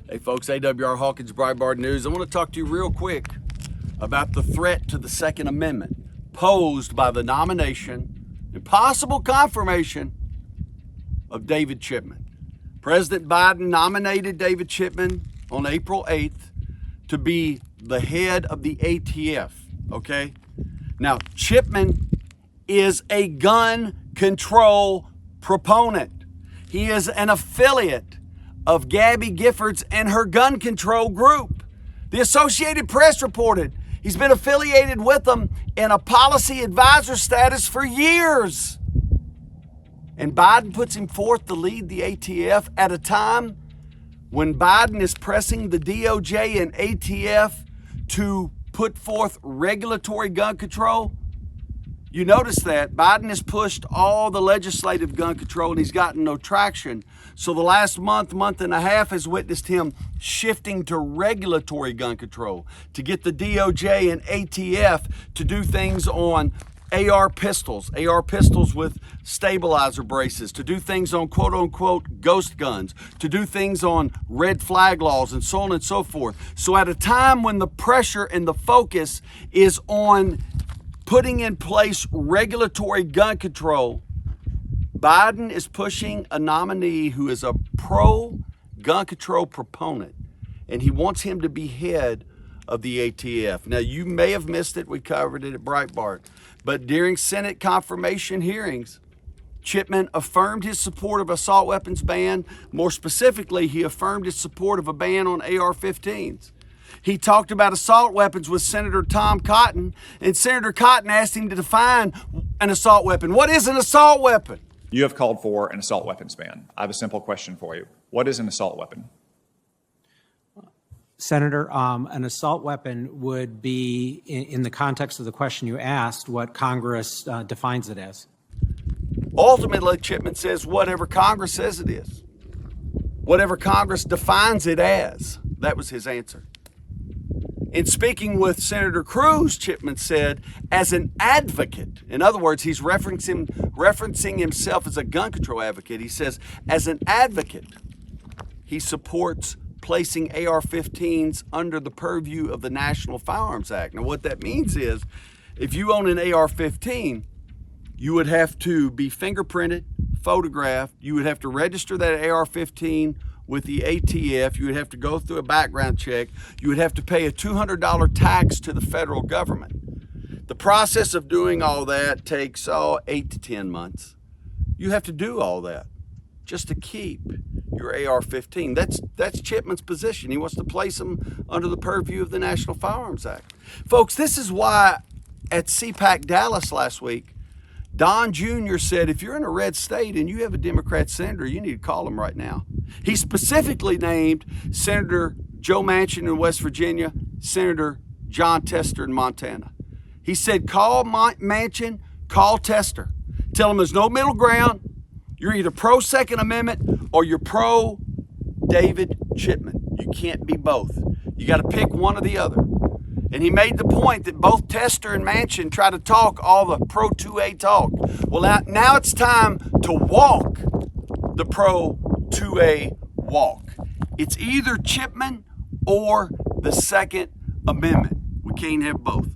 Hey folks, AWR Hawkins, Breitbart News. I want to talk to you real quick about the threat to the Second Amendment posed by the nomination and possible confirmation of David Chipman. President Biden nominated David Chipman on April 8th to be the head of the ATF, okay? Now, Chipman is a gun control proponent. He is an affiliate of Gabby Giffords and her gun control group. The Associated Press reported he's been affiliated with them in a policy advisor status for years. And Biden puts him forth to lead the ATF at a time when Biden is pressing the DOJ and ATF to put forth regulatory gun control. You notice that Biden has pushed all the legislative gun control and he's gotten no traction. So the last month and a half has witnessed him shifting to regulatory gun control to get the DOJ and ATF to do things on AR pistols with stabilizer braces, to do things on quote unquote ghost guns, to do things on red flag laws and so on and so forth. So at a time when the pressure and the focus is on putting in place regulatory gun control, Biden is pushing a nominee who is a pro-gun control proponent, and he wants him to be head of the ATF. Now, you may have missed it. We covered it at Breitbart. But during Senate confirmation hearings, Chipman affirmed his support of assault weapons ban. More specifically, he affirmed his support of a ban on AR-15s. He talked about assault weapons with Senator Tom Cotton, and Senator Cotton asked him to define an assault weapon. What is an assault weapon? You have called for an assault weapons ban. I have a simple question for you. What is an assault weapon? Senator, an assault weapon would be, in the context of the question you asked, what Congress defines it as. Ultimately, Chipman says whatever Congress says it is. Whatever Congress defines it as. That was his answer. In speaking with Senator Cruz, Chipman said, as an advocate, in other words, he's referencing himself as a gun control advocate. He says, as an advocate, he supports placing AR-15s under the purview of the National Firearms Act. Now, what that means is, if you own an AR-15, you would have to be fingerprinted, photographed, you would have to register that AR-15 with the ATF, you would have to go through a background check, you would have to pay a $200 tax to the federal government. The process of doing all that takes 8 to 10 months. You have to do all that just to keep your AR-15. That's Chipman's position. He wants to place them under the purview of the National Firearms Act. Folks, this is why at CPAC Dallas last week, Don Jr. said, if you're in a red state and you have a Democrat senator, you need to call him right now. He specifically named Senator Joe Manchin in West Virginia, Senator John Tester in Montana. He said, call Manchin, call Tester. Tell him there's no middle ground. You're either pro-Second Amendment or you're pro-David Chipman. You can't be both. You got to pick one or the other. And he made the point that both Tester and Manchin try to talk all the pro-2A talk. Well, now it's time to walk the pro-2A walk. It's either Chipman or the Second Amendment. We can't have both.